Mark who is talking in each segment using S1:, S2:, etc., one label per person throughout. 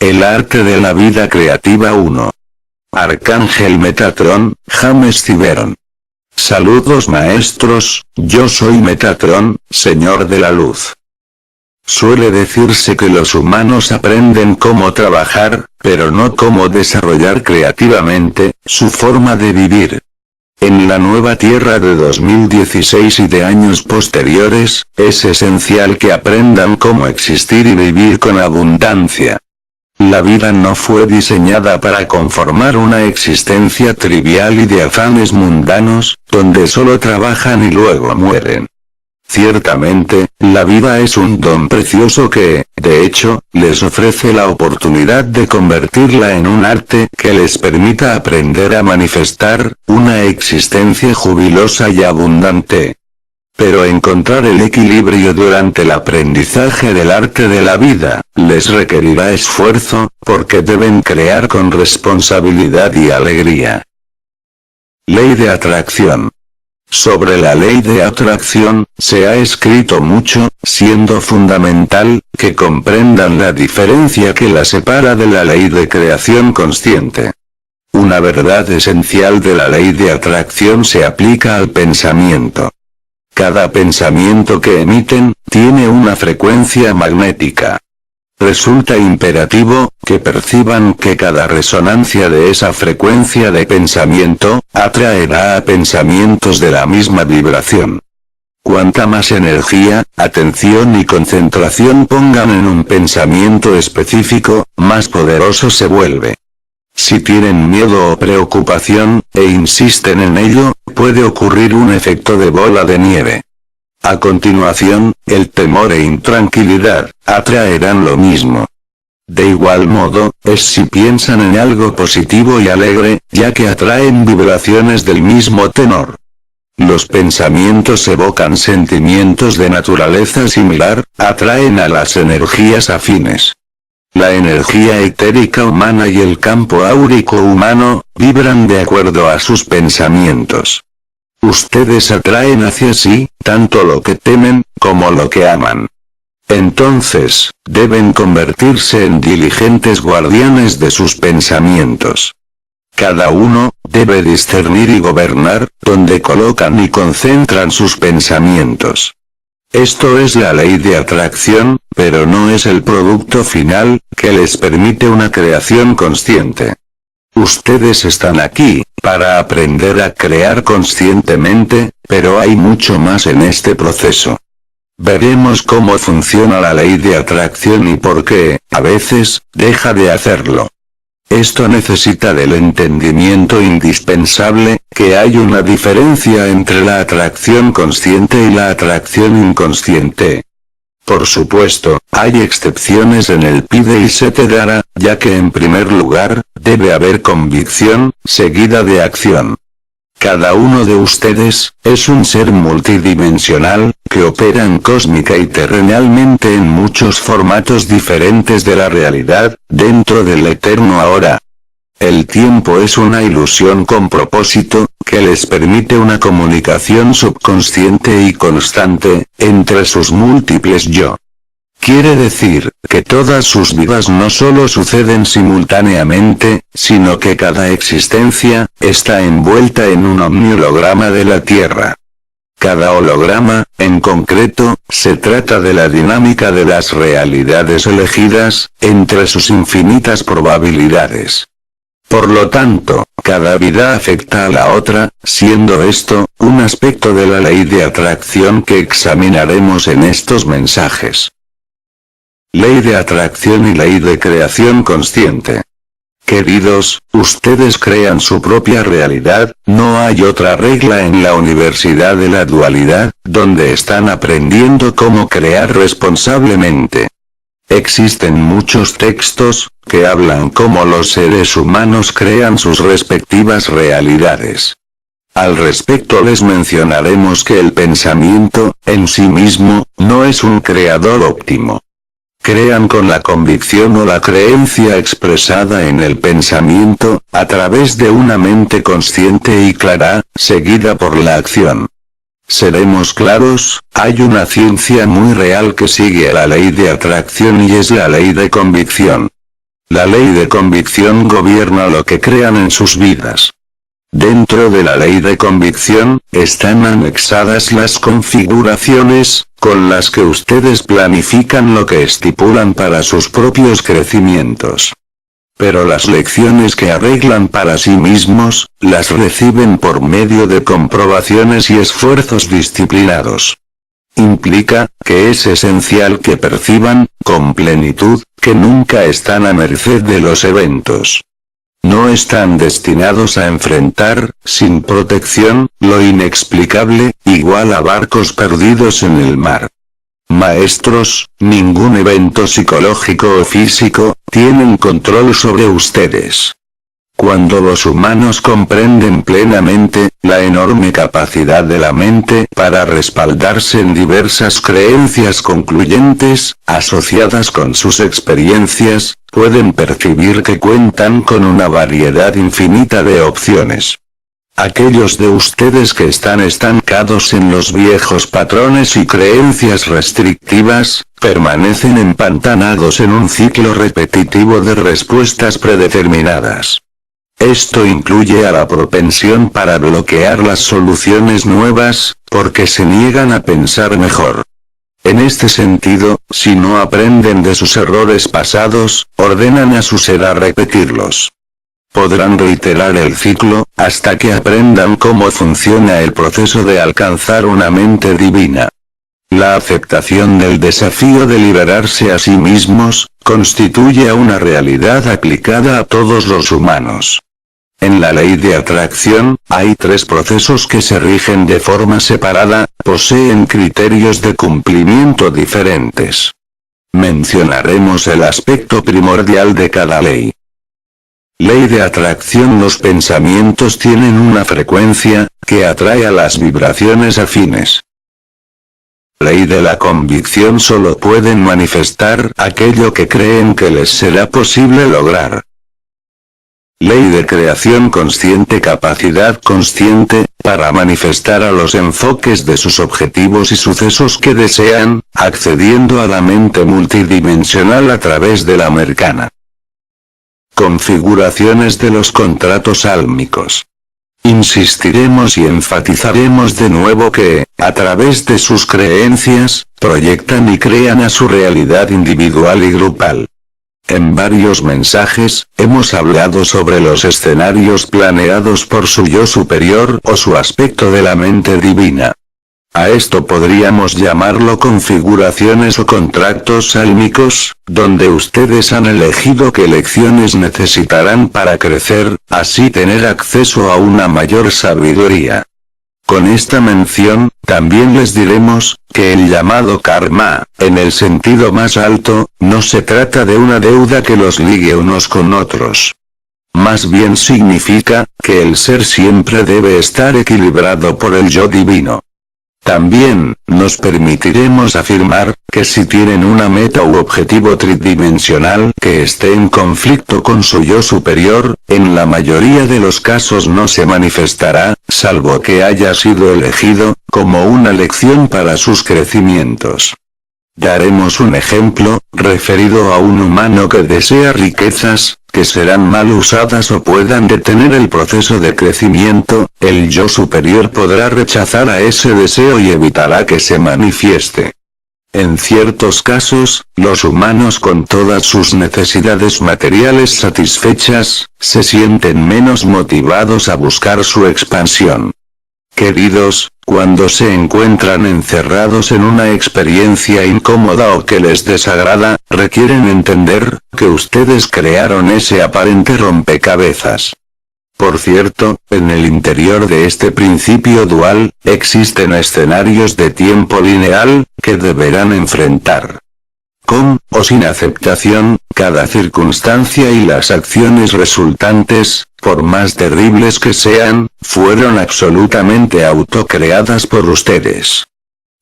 S1: El arte de la vida creativa 1. Arcángel Metatron, James Ciberon. Saludos maestros, yo soy Metatron, señor de la luz. Suele decirse que los humanos aprenden cómo trabajar, pero no cómo desarrollar creativamente su forma de vivir. En la nueva Tierra de 2016 y de años posteriores, es esencial que aprendan cómo existir y vivir con abundancia. La vida no fue diseñada para conformar una existencia trivial y de afanes mundanos, donde solo trabajan y luego mueren. Ciertamente, la vida es un don precioso que, de hecho, les ofrece la oportunidad de convertirla en un arte que les permita aprender a manifestar una existencia jubilosa y abundante. Pero encontrar el equilibrio durante el aprendizaje del arte de la vida, les requerirá esfuerzo, porque deben crear con responsabilidad y alegría. Ley de atracción. Sobre la ley de atracción, se ha escrito mucho, siendo fundamental, que comprendan la diferencia que la separa de la ley de creación consciente. Una verdad esencial de la ley de atracción se aplica al pensamiento. Cada pensamiento que emiten, tiene una frecuencia magnética. Resulta imperativo, que perciban que cada resonancia de esa frecuencia de pensamiento, atraerá a pensamientos de la misma vibración. Cuanta más energía, atención y concentración pongan en un pensamiento específico, más poderoso se vuelve. Si tienen miedo o preocupación, e insisten en ello, puede ocurrir un efecto de bola de nieve. A continuación, el temor e intranquilidad, atraerán lo mismo. De igual modo, es si piensan en algo positivo y alegre, ya que atraen vibraciones del mismo tenor. Los pensamientos evocan sentimientos de naturaleza similar, atraen a las energías afines. La energía etérica humana y el campo áurico humano, vibran de acuerdo a sus pensamientos. Ustedes atraen hacia sí, tanto lo que temen, como lo que aman. Entonces, deben convertirse en diligentes guardianes de sus pensamientos. Cada uno, debe discernir y gobernar, donde colocan y concentran sus pensamientos. Esto es la ley de atracción, pero no es el producto final, que les permite una creación consciente. Ustedes están aquí, para aprender a crear conscientemente, pero hay mucho más en este proceso. Veremos cómo funciona la ley de atracción y por qué, a veces, deja de hacerlo. Esto necesita del entendimiento indispensable, que hay una diferencia entre la atracción consciente y la atracción inconsciente. Por supuesto, hay excepciones en el pide y se te dará, ya que en primer lugar, debe haber convicción, seguida de acción. Cada uno de ustedes, es un ser multidimensional, que operan cósmica y terrenalmente en muchos formatos diferentes de la realidad, dentro del eterno ahora. El tiempo es una ilusión con propósito, que les permite una comunicación subconsciente y constante, entre sus múltiples yo. Quiere decir, que todas sus vidas no solo suceden simultáneamente, sino que cada existencia, está envuelta en un omniholograma de la Tierra. Cada holograma, en concreto, se trata de la dinámica de las realidades elegidas, entre sus infinitas probabilidades. Por lo tanto, cada vida afecta a la otra, siendo esto, un aspecto de la ley de atracción que examinaremos en estos mensajes. Ley de atracción y ley de creación consciente. Queridos, ustedes crean su propia realidad, no hay otra regla en la Universidad de la Dualidad, donde están aprendiendo cómo crear responsablemente. Existen muchos textos, que hablan cómo los seres humanos crean sus respectivas realidades. Al respecto les mencionaremos que el pensamiento, en sí mismo, no es un creador óptimo. Crean con la convicción o la creencia expresada en el pensamiento, a través de una mente consciente y clara, seguida por la acción. Seremos claros, hay una ciencia muy real que sigue a la ley de atracción y es la ley de convicción. La ley de convicción gobierna lo que crean en sus vidas. Dentro de la ley de convicción, están anexadas las configuraciones, con las que ustedes planifican lo que estipulan para sus propios crecimientos. Pero las lecciones que arreglan para sí mismos, las reciben por medio de comprobaciones y esfuerzos disciplinados. Implica, que es esencial que perciban, con plenitud, que nunca están a merced de los eventos. No están destinados a enfrentar, sin protección, lo inexplicable, igual a barcos perdidos en el mar. Maestros, ningún evento psicológico o físico, tienen control sobre ustedes. Cuando los humanos comprenden plenamente, la enorme capacidad de la mente para respaldarse en diversas creencias concluyentes, asociadas con sus experiencias, pueden percibir que cuentan con una variedad infinita de opciones. Aquellos de ustedes que están estancados en los viejos patrones y creencias restrictivas, permanecen empantanados en un ciclo repetitivo de respuestas predeterminadas. Esto incluye a la propensión para bloquear las soluciones nuevas, porque se niegan a pensar mejor. En este sentido, si no aprenden de sus errores pasados, ordenan a su ser a repetirlos. Podrán reiterar el ciclo, hasta que aprendan cómo funciona el proceso de alcanzar una mente divina. La aceptación del desafío de liberarse a sí mismos, constituye una realidad aplicada a todos los humanos. En la ley de atracción, hay tres procesos que se rigen de forma separada, poseen criterios de cumplimiento diferentes. Mencionaremos el aspecto primordial de cada ley. Ley de atracción. Los pensamientos tienen una frecuencia, que atrae a las vibraciones afines. Ley de la convicción. Solo pueden manifestar aquello que creen que les será posible lograr. Ley de creación consciente. Capacidad consciente, para manifestar a los enfoques de sus objetivos y sucesos que desean, accediendo a la mente multidimensional a través de la Merkaba. Configuraciones de los contratos álmicos. Insistiremos y enfatizaremos de nuevo que, a través de sus creencias, proyectan y crean a su realidad individual y grupal. En varios mensajes, hemos hablado sobre los escenarios planeados por su yo superior o su aspecto de la mente divina. A esto podríamos llamarlo configuraciones o contratos álmicos, donde ustedes han elegido qué lecciones necesitarán para crecer, así tener acceso a una mayor sabiduría. Con esta mención, también les diremos, que el llamado karma, en el sentido más alto, no se trata de una deuda que los ligue unos con otros. Más bien significa, que el ser siempre debe estar equilibrado por el yo divino. También, nos permitiremos afirmar, que si tienen una meta u objetivo tridimensional que esté en conflicto con su yo superior, en la mayoría de los casos no se manifestará, salvo que haya sido elegido, como una lección para sus crecimientos. Daremos un ejemplo, referido a un humano que desea riquezas, que serán mal usadas o puedan detener el proceso de crecimiento. El yo superior podrá rechazar a ese deseo y evitará que se manifieste. En ciertos casos, los humanos con todas sus necesidades materiales satisfechas, se sienten menos motivados a buscar su expansión. Queridos, cuando se encuentran encerrados en una experiencia incómoda o que les desagrada, requieren entender, que ustedes crearon ese aparente rompecabezas. Por cierto, en el interior de este principio dual, existen escenarios de tiempo lineal, que deberán enfrentar. Con o sin aceptación, cada circunstancia y las acciones resultantes, por más terribles que sean, fueron absolutamente autocreadas por ustedes.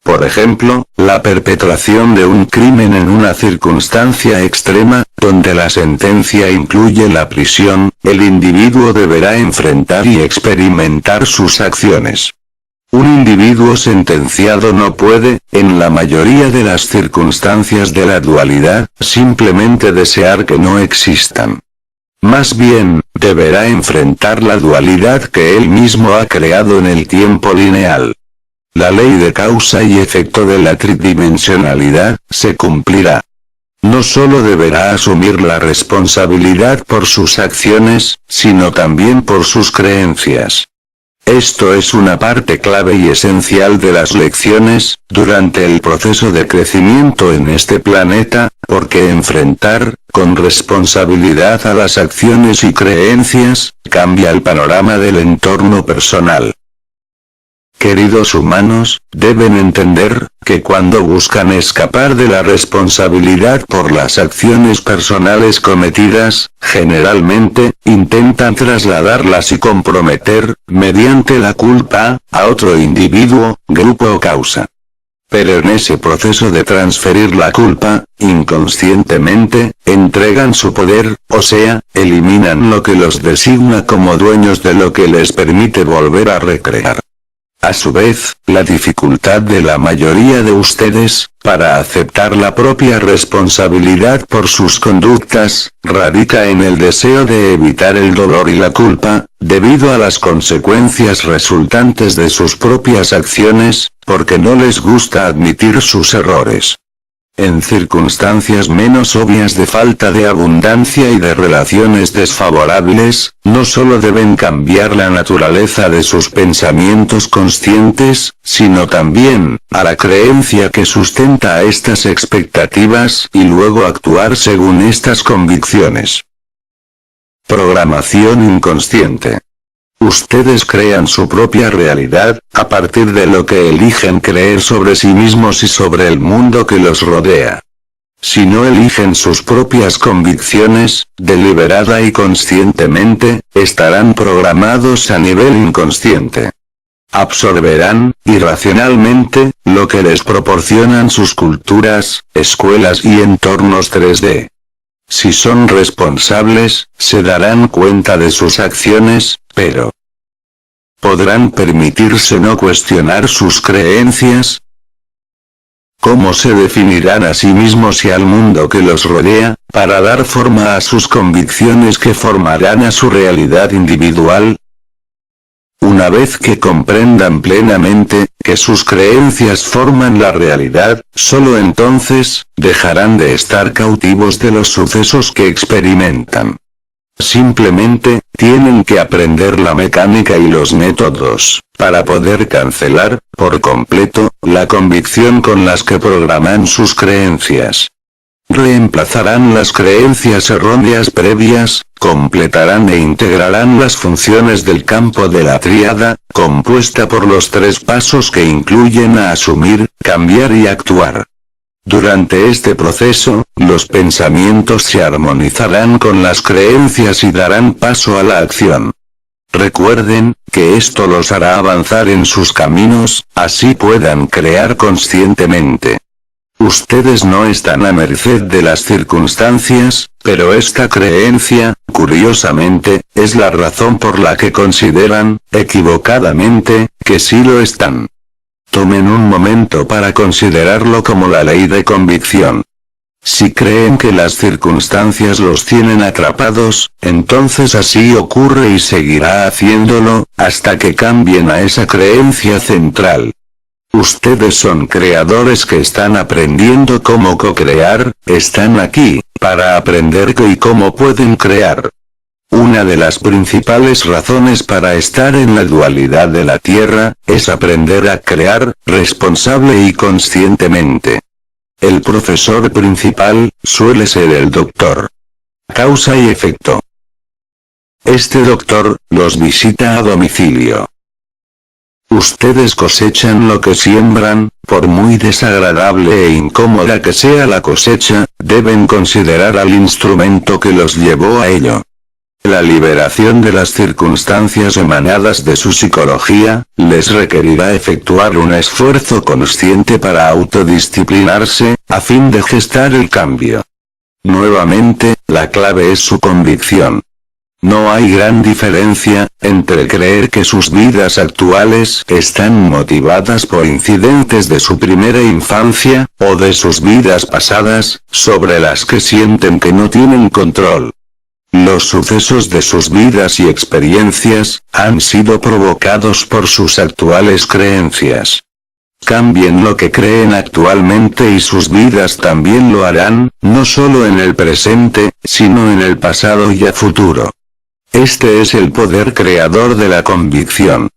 S1: Por ejemplo, la perpetración de un crimen en una circunstancia extrema, donde la sentencia incluye la prisión, el individuo deberá enfrentar y experimentar sus acciones. Un individuo sentenciado no puede, en la mayoría de las circunstancias de la dualidad, simplemente desear que no existan. Más bien, deberá enfrentar la dualidad que él mismo ha creado en el tiempo lineal. La ley de causa y efecto de la tridimensionalidad se cumplirá. No solo deberá asumir la responsabilidad por sus acciones, sino también por sus creencias. Esto es una parte clave y esencial de las lecciones, durante el proceso de crecimiento en este planeta, porque enfrentar, con responsabilidad a las acciones y creencias, cambia el panorama del entorno personal. Queridos humanos, deben entender, que cuando buscan escapar de la responsabilidad por las acciones personales cometidas, generalmente, intentan trasladarlas y comprometer, mediante la culpa, a otro individuo, grupo o causa. Pero en ese proceso de transferir la culpa, inconscientemente, entregan su poder, o sea, eliminan lo que los designa como dueños de lo que les permite volver a recrear. A su vez, la dificultad de la mayoría de ustedes, para aceptar la propia responsabilidad por sus conductas, radica en el deseo de evitar el dolor y la culpa, debido a las consecuencias resultantes de sus propias acciones, porque no les gusta admitir sus errores. En circunstancias menos obvias de falta de abundancia y de relaciones desfavorables, no solo deben cambiar la naturaleza de sus pensamientos conscientes, sino también, a la creencia que sustenta a estas expectativas y luego actuar según estas convicciones. Programación inconsciente. Ustedes crean su propia realidad, a partir de lo que eligen creer sobre sí mismos y sobre el mundo que los rodea. Si no eligen sus propias convicciones, deliberada y conscientemente, estarán programados a nivel inconsciente. Absorberán, irracionalmente, lo que les proporcionan sus culturas, escuelas y entornos 3D. Si son responsables, se darán cuenta de sus acciones, pero ¿podrán permitirse no cuestionar sus creencias? ¿Cómo se definirán a sí mismos y al mundo que los rodea, para dar forma a sus convicciones que formarán a su realidad individual? Una vez que comprendan plenamente, que sus creencias forman la realidad, solo entonces, dejarán de estar cautivos de los sucesos que experimentan. Simplemente, tienen que aprender la mecánica y los métodos, para poder cancelar, por completo, la convicción con las que programan sus creencias. Reemplazarán las creencias erróneas previas, completarán e integrarán las funciones del campo de la tríada, compuesta por los 3 pasos que incluyen a asumir, cambiar y actuar. Durante este proceso, los pensamientos se armonizarán con las creencias y darán paso a la acción. Recuerden, que esto los hará avanzar en sus caminos, así puedan crear conscientemente. Ustedes no están a merced de las circunstancias, pero esta creencia, curiosamente, es la razón por la que consideran, equivocadamente, que sí lo están. Tomen un momento para considerarlo como la ley de convicción. Si creen que las circunstancias los tienen atrapados, entonces así ocurre y seguirá haciéndolo, hasta que cambien a esa creencia central. Ustedes son creadores que están aprendiendo cómo co-crear, están aquí, para aprender qué y cómo pueden crear. Una de las principales razones para estar en la dualidad de la Tierra, es aprender a crear, responsable y conscientemente. El profesor principal, suele ser el doctor. Causa y efecto. Este doctor, los visita a domicilio. Ustedes cosechan lo que siembran, por muy desagradable e incómoda que sea la cosecha, deben considerar al instrumento que los llevó a ello. La liberación de las circunstancias emanadas de su psicología, les requerirá efectuar un esfuerzo consciente para autodisciplinarse, a fin de gestar el cambio. Nuevamente, la clave es su convicción. No hay gran diferencia entre creer que sus vidas actuales están motivadas por incidentes de su primera infancia, o de sus vidas pasadas, sobre las que sienten que no tienen control. Los sucesos de sus vidas y experiencias han sido provocados por sus actuales creencias. Cambien lo que creen actualmente y sus vidas también lo harán, no solo en el presente, sino en el pasado y a futuro. Este es el poder creador de la convicción.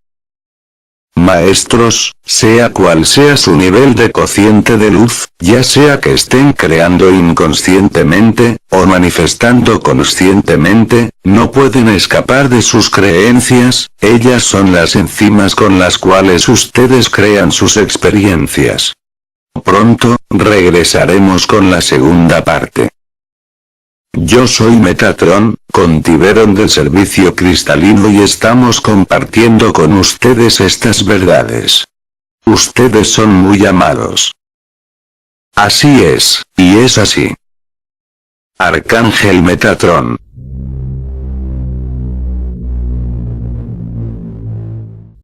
S1: Maestros, sea cual sea su nivel de cociente de luz, ya sea que estén creando inconscientemente, o manifestando conscientemente, no pueden escapar de sus creencias, ellas son las enzimas con las cuales ustedes crean sus experiencias. Pronto, regresaremos con la segunda parte. Yo soy Metatron, con Tiberon del Servicio Cristalino y estamos compartiendo con ustedes estas verdades. Ustedes son muy amados. Así es, y es así. Arcángel Metatron.